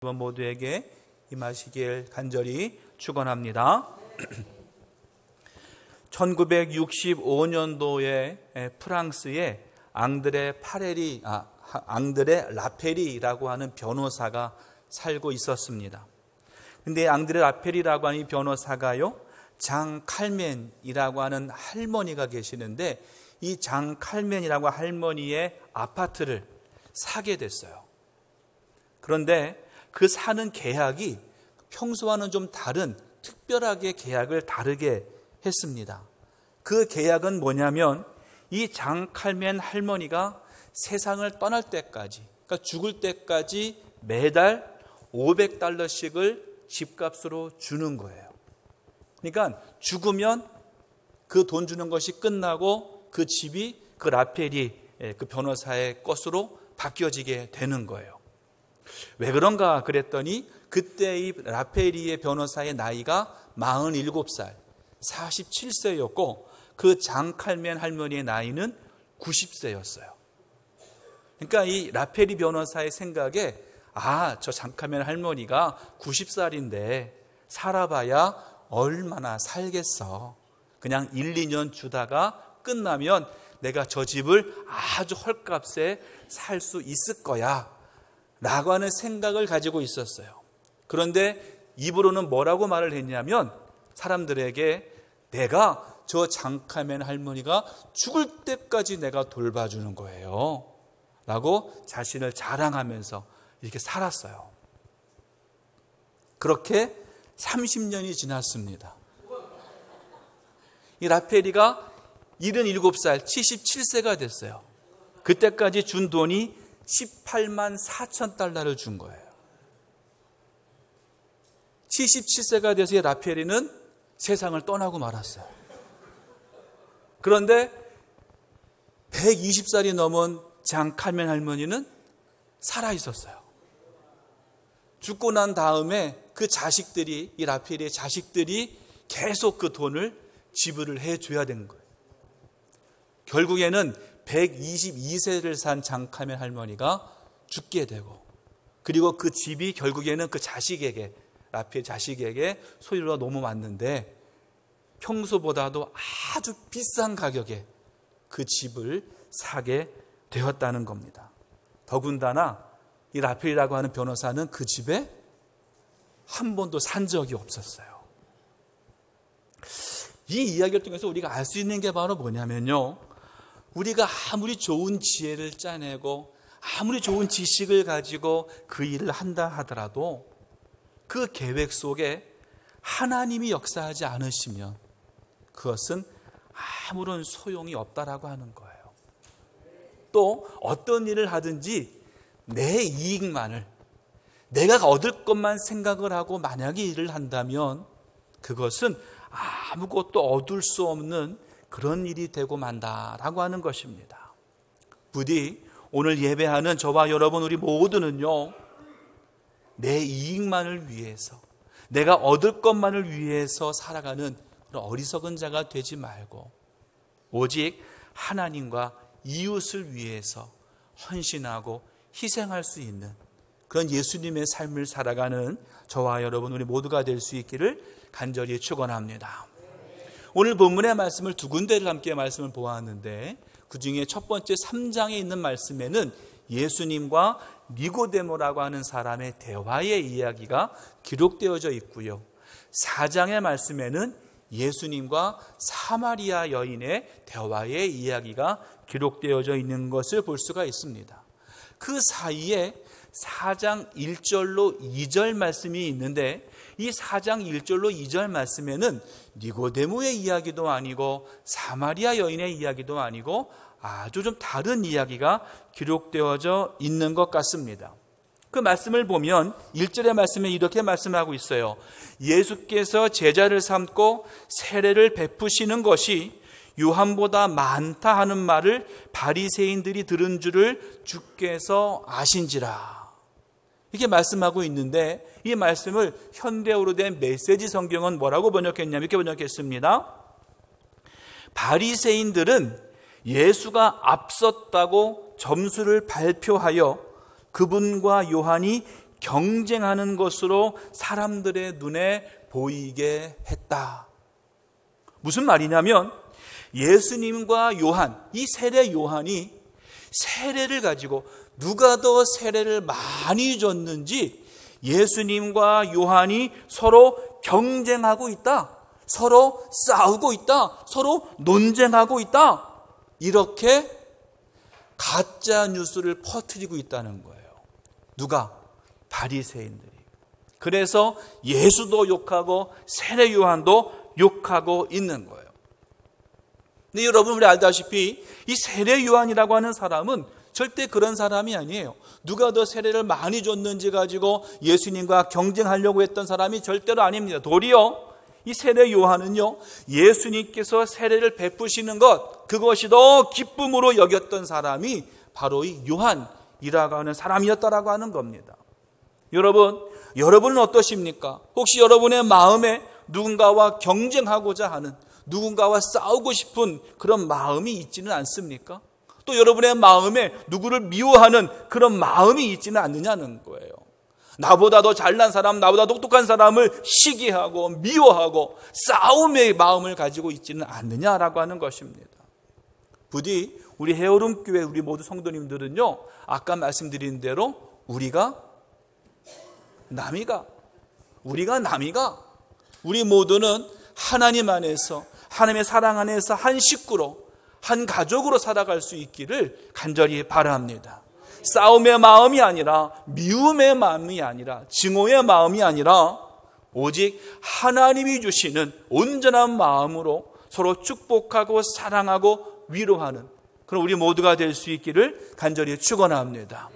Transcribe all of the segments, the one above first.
여러분 모두에게 임하시길 간절히 축원합니다. 1965년도에 프랑스에 앙드레 라페리라고 하는 변호사가 살고 있었습니다. 근데 앙드레 라페리라고 하는 이 변호사가요, 장 칼멘이라고 하는 할머니가 계시는데, 이 장 칼멘이라고 할머니의 아파트를 사게 됐어요. 그런데 그 사는 계약이 평소와는 좀 다른, 특별하게 계약을 다르게 했습니다. 그 계약은 뭐냐면, 이 장 칼멘 할머니가 세상을 떠날 때까지, 그러니까 죽을 때까지 매달 $500씩을 집값으로 주는 거예요. 그러니까 죽으면 그 돈 주는 것이 끝나고 그 집이 그 라페리, 그 변호사의 것으로 바뀌어지게 되는 거예요. 왜 그런가 그랬더니, 그때 이 라페리의 변호사의 나이가 47살, 47세였고 그 장 칼멘 할머니의 나이는 90세였어요. 그러니까 이 라페리 변호사의 생각에, 저 장 칼멘 할머니가 90살인데 살아봐야 얼마나 살겠어. 그냥 1, 2년 주다가 끝나면 내가 저 집을 아주 헐값에 살 수 있을 거야 라고 하는 생각을 가지고 있었어요. 그런데 입으로는 뭐라고 말을 했냐면, 사람들에게 내가 저 장 칼멘 할머니가 죽을 때까지 내가 돌봐주는 거예요 라고 자신을 자랑하면서 이렇게 살았어요. 그렇게 30년이 지났습니다. 이 라페리가 77살, 77세가 됐어요. 그때까지 준 돈이 18만 4천 달러를 준 거예요. 77세가 돼서 이 라페리는 세상을 떠나고 말았어요. 그런데 120살이 넘은 장 칼멘 할머니는 살아 있었어요. 죽고 난 다음에 그 자식들이, 이 라페리의 자식들이 계속 그 돈을 지불을 해줘야 된 거예요. 결국에는 122세를 산 장 칼멘 할머니가 죽게 되고, 그리고 그 집이 결국에는 그 자식에게, 라페리 자식에게 소유가 너무 많는데 평소보다도 아주 비싼 가격에 그 집을 사게 되었다는 겁니다. 더군다나 이 라페리라고 하는 변호사는 그 집에 한 번도 산 적이 없었어요. 이 이야기를 통해서 우리가 알 수 있는 게 바로 뭐냐면요, 우리가 아무리 좋은 지혜를 짜내고 아무리 좋은 지식을 가지고 그 일을 한다 하더라도 그 계획 속에 하나님이 역사하지 않으시면 그것은 아무런 소용이 없다라고 하는 거예요. 또 어떤 일을 하든지 내 이익만을, 내가 얻을 것만 생각을 하고 만약에 일을 한다면 그것은 아무것도 얻을 수 없는 그런 일이 되고 만다라고 하는 것입니다. 부디 오늘 예배하는 저와 여러분, 우리 모두는요, 내 이익만을 위해서, 내가 얻을 것만을 위해서 살아가는 그런 어리석은 자가 되지 말고 오직 하나님과 이웃을 위해서 헌신하고 희생할 수 있는 그런 예수님의 삶을 살아가는 저와 여러분, 우리 모두가 될 수 있기를 간절히 축원합니다. 오늘 본문의 말씀을 두 군데를 함께 말씀을 보았는데, 그 중에 첫 번째 3장에 있는 말씀에는 예수님과 니고데모라고 하는 사람의 대화의 이야기가 기록되어져 있고요, 4장의 말씀에는 예수님과 사마리아 여인의 대화의 이야기가 기록되어져 있는 것을 볼 수가 있습니다. 그 사이에 4장 1절로 2절 말씀이 있는데, 이 4장 1절로 2절 말씀에는 니고데모의 이야기도 아니고 사마리아 여인의 이야기도 아니고 아주 좀 다른 이야기가 기록되어져 있는 것 같습니다. 그 말씀을 보면 1절의 말씀에 이렇게 말씀하고 있어요. 예수께서 제자를 삼고 세례를 베푸시는 것이 요한보다 많다 하는 말을 바리새인들이 들은 줄을 주께서 아신지라. 이렇게 말씀하고 있는데, 이 말씀을 현대어로 된 메시지 성경은 뭐라고 번역했냐면 이렇게 번역했습니다. 바리새인들은 예수가 앞섰다고 점수를 발표하여 그분과 요한이 경쟁하는 것으로 사람들의 눈에 보이게 했다. 무슨 말이냐면 예수님과 요한, 이 세례 요한이 세례를 가지고 누가 더 세례를 많이 줬는지 예수님과 요한이 서로 경쟁하고 있다. 서로 싸우고 있다. 서로 논쟁하고 있다. 이렇게 가짜 뉴스를 퍼뜨리고 있다는 거예요. 누가? 바리새인들이. 그래서 예수도 욕하고 세례 요한도 욕하고 있는 거예요. 근데 여러분, 우리 알다시피 이 세례 요한이라고 하는 사람은 절대 그런 사람이 아니에요. 누가 더 세례를 많이 줬는지 가지고 예수님과 경쟁하려고 했던 사람이 절대로 아닙니다. 도리어 이 세례 요한은요, 예수님께서 세례를 베푸시는 것, 그것이 더 기쁨으로 여겼던 사람이 바로 이 요한이라고 하는 사람이었다라고 하는 겁니다. 여러분은 어떠십니까? 혹시 여러분의 마음에 누군가와 경쟁하고자 하는, 누군가와 싸우고 싶은 그런 마음이 있지는 않습니까? 또 여러분의 마음에 누구를 미워하는 그런 마음이 있지는 않느냐는 거예요. 나보다 더 잘난 사람, 나보다 똑똑한 사람을 시기하고 미워하고 싸움의 마음을 가지고 있지는 않느냐라고 하는 것입니다. 부디 우리 헤어룸교회 우리 모두 성도님들은요, 아까 말씀드린 대로 우리가 남이가 우리 모두는 하나님 안에서, 하나님의 사랑 안에서 한 식구로, 한 가족으로 살아갈 수 있기를 간절히 바랍니다. 싸움의 마음이 아니라, 미움의 마음이 아니라, 증오의 마음이 아니라 오직 하나님이 주시는 온전한 마음으로 서로 축복하고 사랑하고 위로하는 그런 우리 모두가 될 수 있기를 간절히 축원합니다.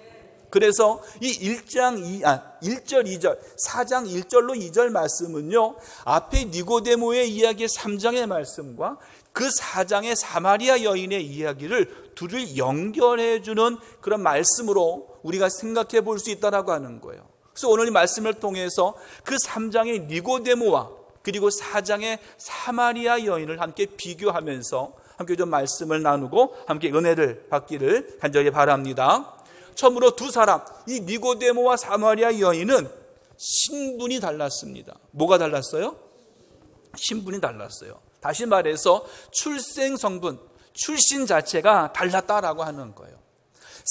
그래서 이 1절 2절, 4장 1절로 2절 말씀은요, 앞에 니고데모의 이야기 3장의 말씀과 그 4장의 사마리아 여인의 이야기를 둘을 연결해 주는 그런 말씀으로 우리가 생각해 볼 수 있다라고 하는 거예요. 그래서 오늘 이 말씀을 통해서 그 3장의 니고데모와 그리고 4장의 사마리아 여인을 함께 비교하면서 함께 좀 말씀을 나누고 함께 은혜를 받기를 간절히 바랍니다. 처음으로 두 사람, 이 니고데모와 사마리아 여인은 신분이 달랐습니다. 뭐가 달랐어요? 신분이 달랐어요. 다시 말해서 출생 성분, 출신 자체가 달랐다라고 하는 거예요.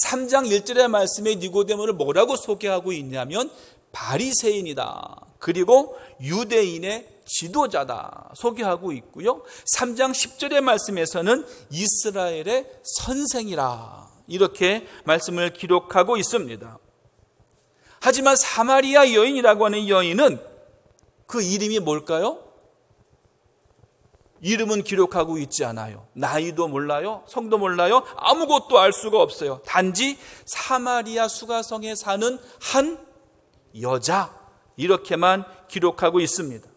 3장 1절의 말씀에 니고데모를 뭐라고 소개하고 있냐면 바리새인이다. 그리고 유대인의 지도자다 소개하고 있고요. 3장 10절의 말씀에서는 이스라엘의 선생이라 이렇게 말씀을 기록하고 있습니다. 하지만 사마리아 여인이라고 하는 여인은 그 이름이 뭘까요? 이름은 기록하고 있지 않아요. 나이도 몰라요. 성도 몰라요. 아무것도 알 수가 없어요. 단지 사마리아 수가성에 사는 한 여자 이렇게만 기록하고 있습니다.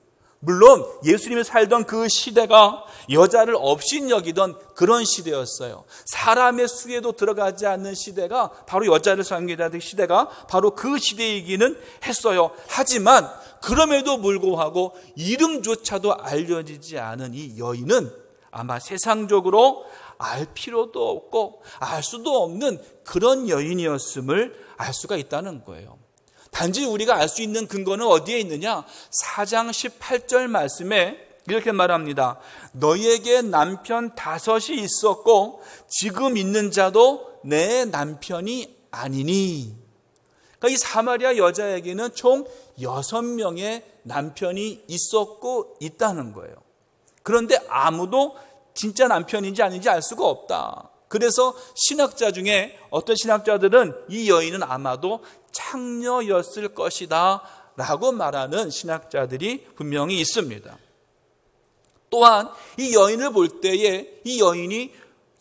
물론 예수님이 살던 그 시대가 여자를 업신여기던 그런 시대였어요. 사람의 수에도 들어가지 않는 시대가 바로 여자를 섬기는 시대가 바로 그 시대이기는 했어요. 하지만 그럼에도 불구하고 이름조차도 알려지지 않은 이 여인은 아마 세상적으로 알 필요도 없고 알 수도 없는 그런 여인이었음을 알 수가 있다는 거예요. 단지 우리가 알 수 있는 근거는 어디에 있느냐? 4장 18절 말씀에 이렇게 말합니다. 너희에게 남편 5이 있었고 지금 있는 자도 내 남편이 아니니. 그러니까 이 사마리아 여자에게는 총 6명의 남편이 있었고 있다는 거예요. 그런데 아무도 진짜 남편인지 아닌지 알 수가 없다. 그래서 신학자 중에 어떤 신학자들은 이 여인은 아마도 창녀였을 것이다 라고 말하는 신학자들이 분명히 있습니다. 또한 이 여인을 볼 때에 이 여인이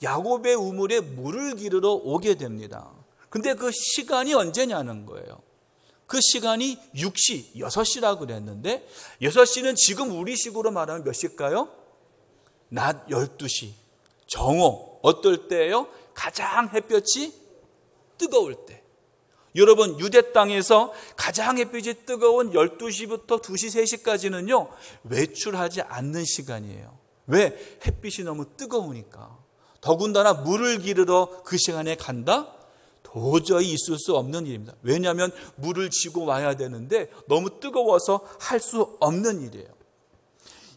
야곱의 우물에 물을 기르러 오게 됩니다. 근데 그 시간이 언제냐는 거예요. 그 시간이 6시, 6시라고 그랬는데 6시는 지금 우리식으로 말하면 몇 시일까요? 낮 12시, 정오. 어떨 때예요? 가장 햇볕이 뜨거울 때. 여러분, 유대 땅에서 가장 햇빛이 뜨거운 12시부터 2시, 3시까지는요 외출하지 않는 시간이에요. 왜? 햇빛이 너무 뜨거우니까. 더군다나 물을 기르러 그 시간에 간다? 도저히 있을 수 없는 일입니다. 왜냐하면 물을 지고 와야 되는데 너무 뜨거워서 할 수 없는 일이에요.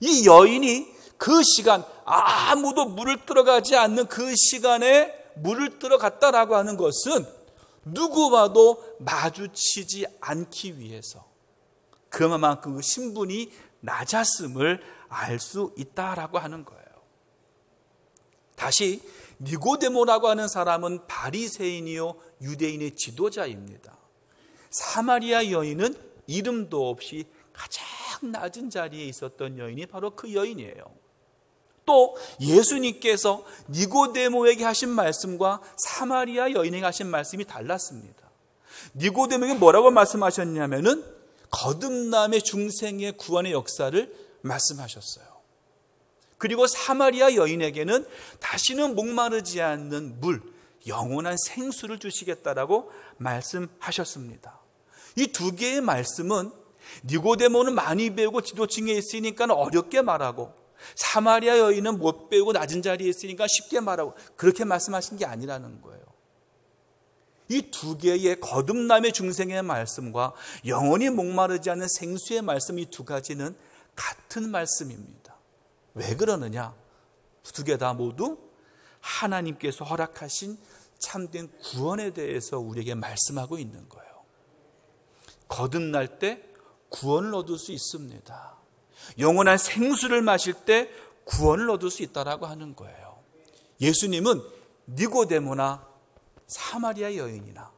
이 여인이 그 시간, 아무도 물을 들어가지 않는 그 시간에 물을 들어갔다라고 하는 것은 누구와도 마주치지 않기 위해서 그만큼 그 신분이 낮았음을 알 수 있다라고 하는 거예요. 다시 니고데모라고 하는 사람은 바리새인이요 유대인의 지도자입니다. 사마리아 여인은 이름도 없이 가장 낮은 자리에 있었던 여인이 바로 그 여인이에요. 또 예수님께서 니고데모에게 하신 말씀과 사마리아 여인에게 하신 말씀이 달랐습니다. 니고데모에게 뭐라고 말씀하셨냐면은 거듭남의 중생의 구원의 역사를 말씀하셨어요. 그리고 사마리아 여인에게는 다시는 목마르지 않는 물, 영원한 생수를 주시겠다라고 말씀하셨습니다. 이 두 개의 말씀은 니고데모는 많이 배우고 지도층에 있으니까 어렵게 말하고, 사마리아 여인은 못 배우고 낮은 자리에 있으니까 쉽게 말하고, 그렇게 말씀하신 게 아니라는 거예요. 이 두 개의 거듭남의 중생의 말씀과 영원히 목마르지 않는 생수의 말씀, 이 두 가지는 같은 말씀입니다. 왜 그러느냐? 두 개 다 모두 하나님께서 허락하신 참된 구원에 대해서 우리에게 말씀하고 있는 거예요. 거듭날 때 구원을 얻을 수 있습니다. 영원한 생수를 마실 때 구원을 얻을 수 있다라고 하는 거예요. 예수님은 니고데모나 사마리아 여인이나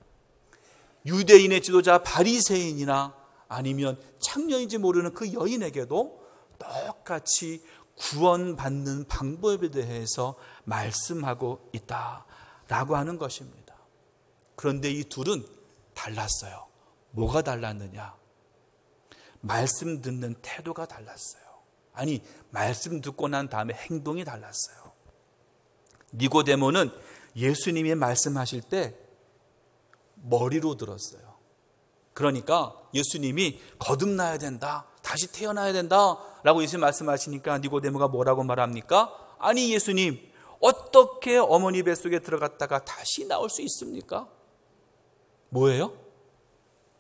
유대인의 지도자 바리새인이나 아니면 창녀인지 모르는 그 여인에게도 똑같이 구원받는 방법에 대해서 말씀하고 있다라고 하는 것입니다. 그런데 이 둘은 달랐어요. 뭐가 달랐느냐? 말씀 듣는 태도가 달랐어요. 아니, 말씀 듣고 난 다음에 행동이 달랐어요. 니고데모는 예수님이 말씀하실 때 머리로 들었어요. 그러니까 예수님이 거듭나야 된다, 다시 태어나야 된다 라고 예수님 말씀하시니까 니고데모가 뭐라고 말합니까? 아니 예수님, 어떻게 어머니 뱃속에 들어갔다가 다시 나올 수 있습니까? 뭐예요?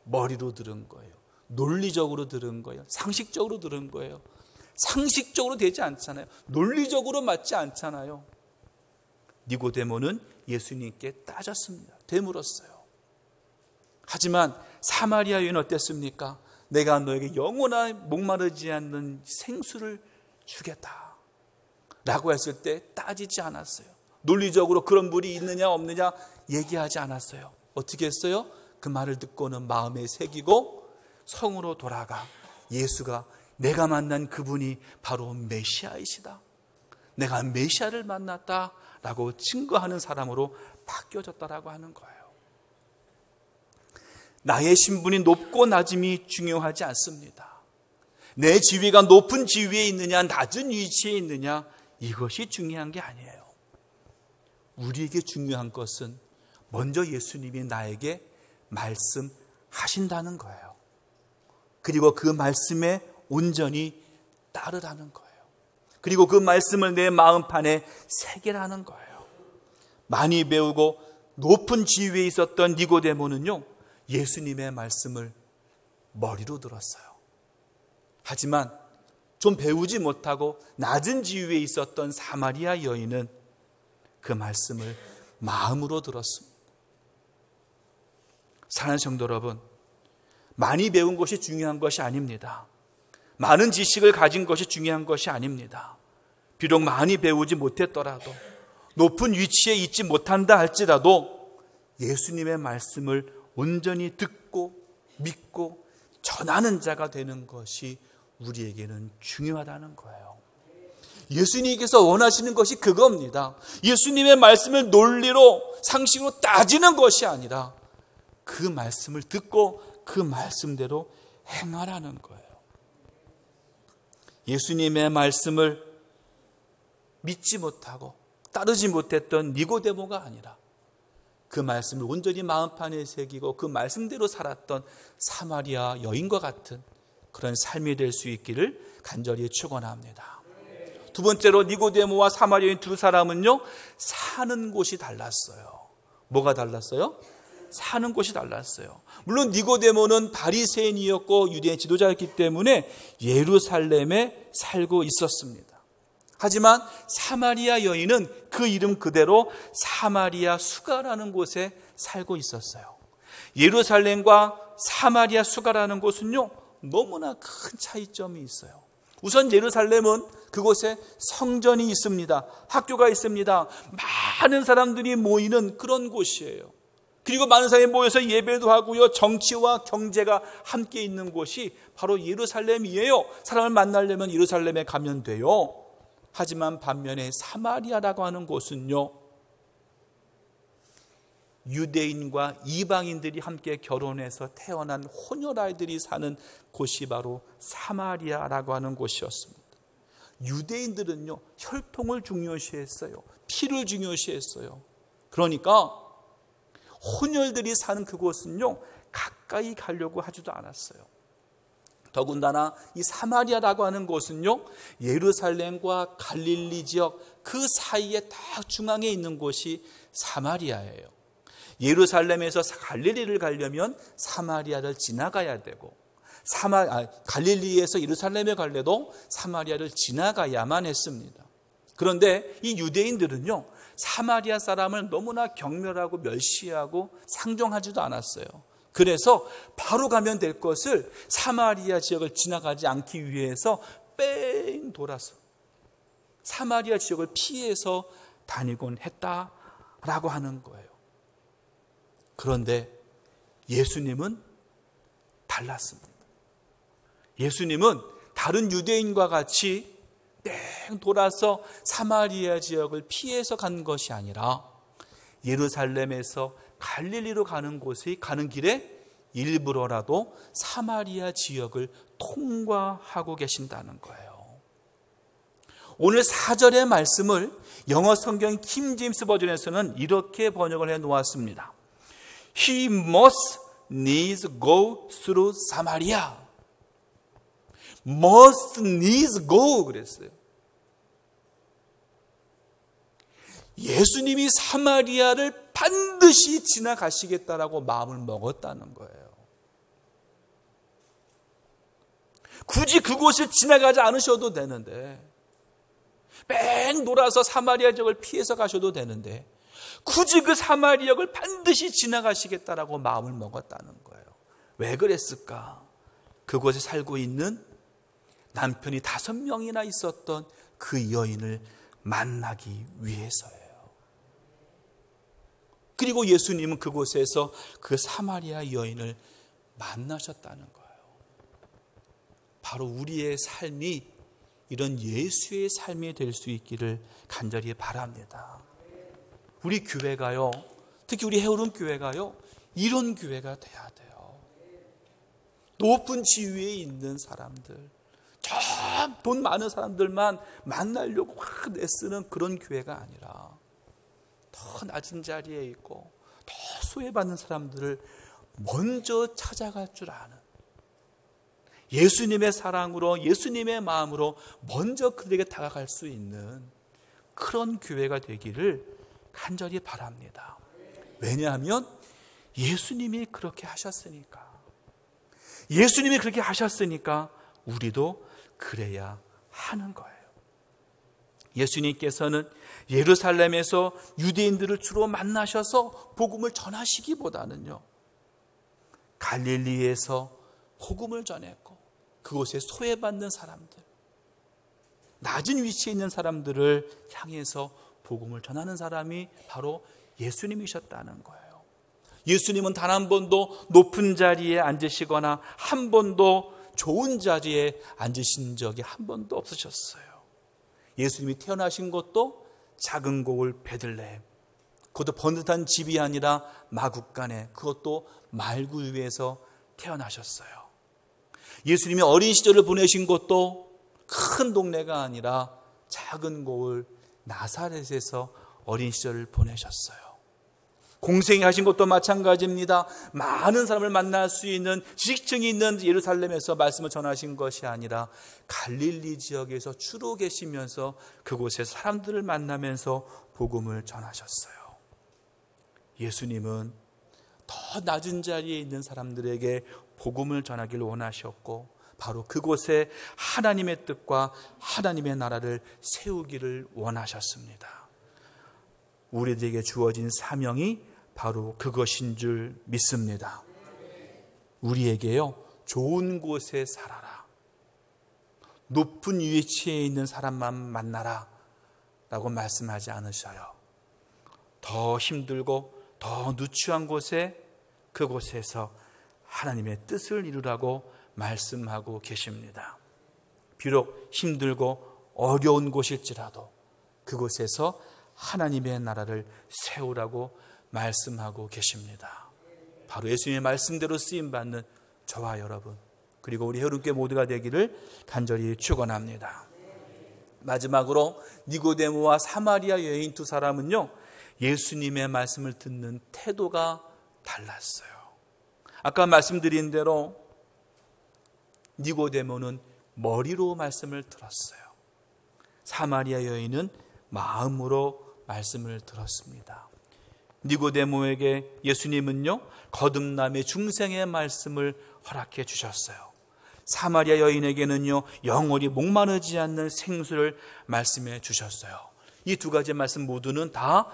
머리로 들은 거예요. 논리적으로 들은 거예요. 상식적으로 들은 거예요. 상식적으로 되지 않잖아요. 논리적으로 맞지 않잖아요. 니고데모는 예수님께 따졌습니다. 되물었어요. 하지만 사마리아 여인은 어땠습니까? 내가 너에게 영원한 목마르지 않는 생수를 주겠다 라고 했을 때 따지지 않았어요. 논리적으로 그런 물이 있느냐 없느냐 얘기하지 않았어요. 어떻게 했어요? 그 말을 듣고는 마음에 새기고 성으로 돌아가 예수가 내가 만난 그분이 바로 메시아이시다, 내가 메시아를 만났다 라고 증거하는 사람으로 바뀌어졌다라고 하는 거예요. 나의 신분이 높고 낮음이 중요하지 않습니다. 내 지위가 높은 지위에 있느냐 낮은 위치에 있느냐, 이것이 중요한 게 아니에요. 우리에게 중요한 것은 먼저 예수님이 나에게 말씀하신다는 거예요. 그리고 그 말씀에 온전히 따르라는 거예요. 그리고 그 말씀을 내 마음판에 새기라는 거예요. 많이 배우고 높은 지위에 있었던 니고데모는요, 예수님의 말씀을 머리로 들었어요. 하지만 좀 배우지 못하고 낮은 지위에 있었던 사마리아 여인은 그 말씀을 마음으로 들었습니다. 사랑하는 성도 여러분, 많이 배운 것이 중요한 것이 아닙니다. 많은 지식을 가진 것이 중요한 것이 아닙니다. 비록 많이 배우지 못했더라도, 높은 위치에 있지 못한다 할지라도 예수님의 말씀을 온전히 듣고 믿고 전하는 자가 되는 것이 우리에게는 중요하다는 거예요. 예수님께서 원하시는 것이 그겁니다. 예수님의 말씀을 논리로 상식으로 따지는 것이 아니라 그 말씀을 듣고 그 말씀대로 행하라는 거예요. 예수님의 말씀을 믿지 못하고 따르지 못했던 니고데모가 아니라 그 말씀을 온전히 마음판에 새기고 그 말씀대로 살았던 사마리아 여인과 같은 그런 삶이 될 수 있기를 간절히 축원합니다. 두 번째로 니고데모와 사마리아 여인 두 사람은요, 사는 곳이 달랐어요. 뭐가 달랐어요? 사는 곳이 달랐어요. 물론 니고데모는 바리새인이었고 유대인 지도자였기 때문에 예루살렘에 살고 있었습니다. 하지만 사마리아 여인은 그 이름 그대로 사마리아 수가라는 곳에 살고 있었어요. 예루살렘과 사마리아 수가라는 곳은요, 너무나 큰 차이점이 있어요. 우선 예루살렘은 그곳에 성전이 있습니다. 학교가 있습니다. 많은 사람들이 모이는 그런 곳이에요. 그리고 많은 사람이 모여서 예배도 하고요, 정치와 경제가 함께 있는 곳이 바로 예루살렘이에요. 사람을 만나려면 예루살렘에 가면 돼요. 하지만 반면에 사마리아라고 하는 곳은요, 유대인과 이방인들이 함께 결혼해서 태어난 혼혈아이들이 사는 곳이 바로 사마리아라고 하는 곳이었습니다. 유대인들은요, 혈통을 중요시했어요. 피를 중요시했어요. 그러니까 혼혈들이 사는 그곳은요, 가까이 가려고 하지도 않았어요. 더군다나 이 사마리아라고 하는 곳은요, 예루살렘과 갈릴리 지역 그 사이에 딱 중앙에 있는 곳이 사마리아예요. 예루살렘에서 갈릴리를 가려면 사마리아를 지나가야 되고, 갈릴리에서 예루살렘에 갈래도 사마리아를 지나가야만 했습니다. 그런데 이 유대인들은요, 사마리아 사람을 너무나 경멸하고 멸시하고 상종하지도 않았어요. 그래서 바로 가면 될 것을 사마리아 지역을 지나가지 않기 위해서 뺑 돌아서 사마리아 지역을 피해서 다니곤 했다라고 하는 거예요. 그런데 예수님은 달랐습니다. 예수님은 다른 유대인과 같이 땡 돌아서 사마리아 지역을 피해서 간 것이 아니라 예루살렘에서 갈릴리로 가는 길에 일부러라도 사마리아 지역을 통과하고 계신다는 거예요. 오늘 4절의 말씀을 영어 성경 킹 제임스 버전에서는 이렇게 번역을 해 놓았습니다. He must needs go through Samaria. must needs go 그랬어요. 예수님이 사마리아를 반드시 지나가시겠다라고 마음을 먹었다는 거예요. 굳이 그곳을 지나가지 않으셔도 되는데, 뺑 돌아서 사마리아 지역을 피해서 가셔도 되는데, 굳이 그 사마리아 지역을 반드시 지나가시겠다라고 마음을 먹었다는 거예요. 왜 그랬을까? 그곳에 살고 있는 남편이 5명이나 있었던 그 여인을 만나기 위해서예요. 그리고 예수님은 그곳에서 그 사마리아 여인을 만나셨다는 거예요. 바로 우리의 삶이 이런 예수의 삶이 될 수 있기를 간절히 바랍니다. 우리 교회가요, 특히 우리 해오름 교회가요, 이런 교회가 돼야 돼요. 높은 지위에 있는 사람들, 저 돈 많은 사람들만 만나려고 확 애쓰는 그런 교회가 아니라 더 낮은 자리에 있고 더 소외받는 사람들을 먼저 찾아갈 줄 아는, 예수님의 사랑으로 예수님의 마음으로 먼저 그들에게 다가갈 수 있는 그런 교회가 되기를 간절히 바랍니다. 왜냐하면 예수님이 그렇게 하셨으니까. 예수님이 그렇게 하셨으니까 우리도 그래야 하는 거예요. 예수님께서는 예루살렘에서 유대인들을 주로 만나셔서 복음을 전하시기보다는요, 갈릴리에서 복음을 전했고 그곳에 소외받는 사람들, 낮은 위치에 있는 사람들을 향해서 복음을 전하는 사람이 바로 예수님이셨다는 거예요. 예수님은 단 한 번도 높은 자리에 앉으시거나 한 번도 좋은 자리에 앉으신 적이 한 번도 없으셨어요. 예수님이 태어나신 것도 작은 고을 베들레헴, 그것도 번듯한 집이 아니라 마국간에, 그것도 말구 위에서 태어나셨어요. 예수님이 어린 시절을 보내신 것도 큰 동네가 아니라 작은 고을 나사렛에서 어린 시절을 보내셨어요. 공생이 하신 것도 마찬가지입니다. 많은 사람을 만날 수 있는 지식층이 있는 예루살렘에서 말씀을 전하신 것이 아니라 갈릴리 지역에서 주로 계시면서 그곳에 사람들을 만나면서 복음을 전하셨어요. 예수님은 더 낮은 자리에 있는 사람들에게 복음을 전하기를 원하셨고, 바로 그곳에 하나님의 뜻과 하나님의 나라를 세우기를 원하셨습니다. 우리들에게 주어진 사명이 바로 그것인 줄 믿습니다. 우리에게요, 좋은 곳에 살아라, 높은 위치에 있는 사람만 만나라 라고 말씀하지 않으셔요. 더 힘들고 더 누추한 곳에, 그곳에서 하나님의 뜻을 이루라고 말씀하고 계십니다. 비록 힘들고 어려운 곳일지라도 그곳에서 하나님의 나라를 세우라고 말씀하고 계십니다. 바로 예수님의 말씀대로 쓰임받는 저와 여러분, 그리고 우리 해운교회 모두가 되기를 간절히 축원합니다. 마지막으로 니고데모와 사마리아 여인 두 사람은요, 예수님의 말씀을 듣는 태도가 달랐어요. 아까 말씀드린 대로 니고데모는 머리로 말씀을 들었어요. 사마리아 여인은 마음으로 말씀을 들었습니다. 니고데모에게 예수님은요, 거듭남의 중생의 말씀을 허락해 주셨어요. 사마리아 여인에게는요, 영원히 목마르지 않는 생수를 말씀해 주셨어요. 이 두 가지 말씀 모두는 다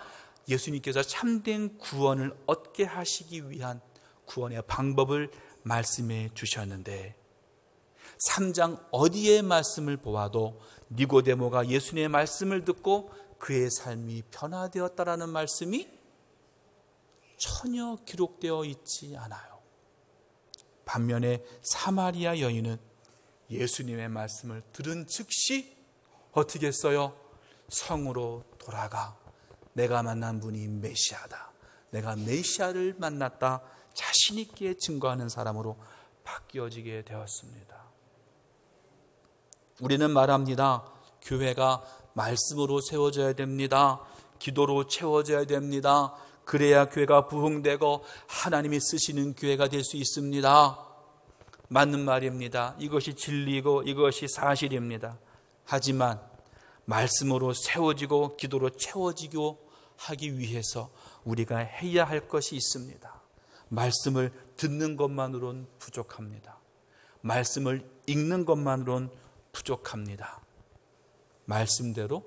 예수님께서 참된 구원을 얻게 하시기 위한 구원의 방법을 말씀해 주셨는데, 3장 어디에 말씀을 보아도 니고데모가 예수님의 말씀을 듣고 그의 삶이 변화되었다라는 말씀이 전혀 기록되어 있지 않아요. 반면에 사마리아 여인은 예수님의 말씀을 들은 즉시 어떻게 했어요? 성으로 돌아가 내가 만난 분이 메시아다, 내가 메시아를 만났다, 자신 있게 증거하는 사람으로 바뀌어지게 되었습니다. 우리는 말합니다. 교회가 말씀으로 세워져야 됩니다. 기도로 채워져야 됩니다. 그래야 교회가 부흥되고 하나님이 쓰시는 교회가 될 수 있습니다. 맞는 말입니다. 이것이 진리고 이것이 사실입니다. 하지만 말씀으로 세워지고 기도로 채워지고 하기 위해서 우리가 해야 할 것이 있습니다. 말씀을 듣는 것만으로는 부족합니다. 말씀을 읽는 것만으로는 부족합니다. 말씀대로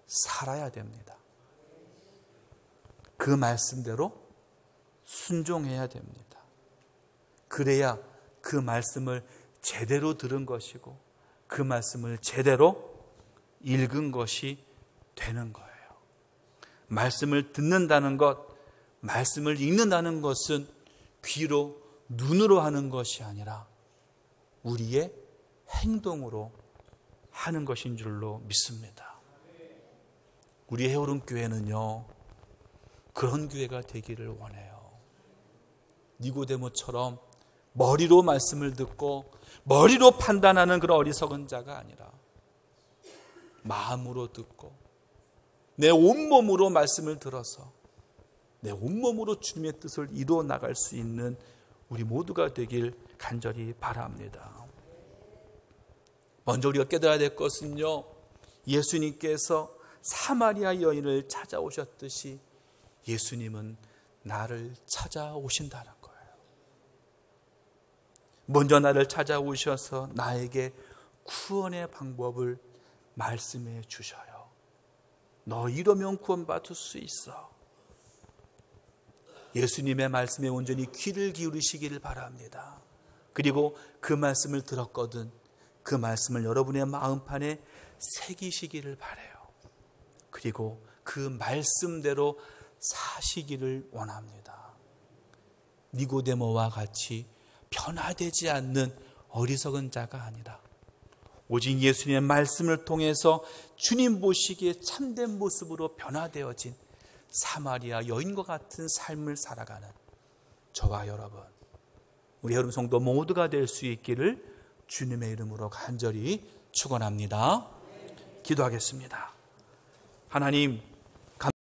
살아야 됩니다. 그 말씀대로 순종해야 됩니다. 그래야 그 말씀을 제대로 들은 것이고 그 말씀을 제대로 읽은 것이 되는 거예요. 말씀을 듣는다는 것, 말씀을 읽는다는 것은 귀로, 눈으로 하는 것이 아니라 우리의 행동으로 하는 것인 줄로 믿습니다. 우리 해오름교회는요, 그런 교회가 되기를 원해요. 니고데모처럼 머리로 말씀을 듣고 머리로 판단하는 그런 어리석은 자가 아니라 마음으로 듣고 내 온몸으로 말씀을 들어서 내 온몸으로 주님의 뜻을 이루어 나갈 수 있는 우리 모두가 되길 간절히 바랍니다. 먼저 우리가 깨달아야 될 것은요, 예수님께서 사마리아 여인을 찾아오셨듯이 예수님은 나를 찾아오신다는 거예요. 먼저 나를 찾아오셔서 나에게 구원의 방법을 말씀해 주셔요. 너 이러면 구원받을 수 있어. 예수님의 말씀에 온전히 귀를 기울이시기를 바랍니다. 그리고 그 말씀을 들었거든 그 말씀을 여러분의 마음판에 새기시기를 바라요. 그리고 그 말씀대로 사시기를 원합니다. 니고데모와 같이 변화되지 않는 어리석은 자가 아니라 오직 예수님의 말씀을 통해서 주님 보시기에 참된 모습으로 변화되어진 사마리아 여인과 같은 삶을 살아가는 저와 여러분, 우리 여러분 성도 모두가 될 수 있기를 주님의 이름으로 간절히 축원합니다. 기도하겠습니다. 하나님,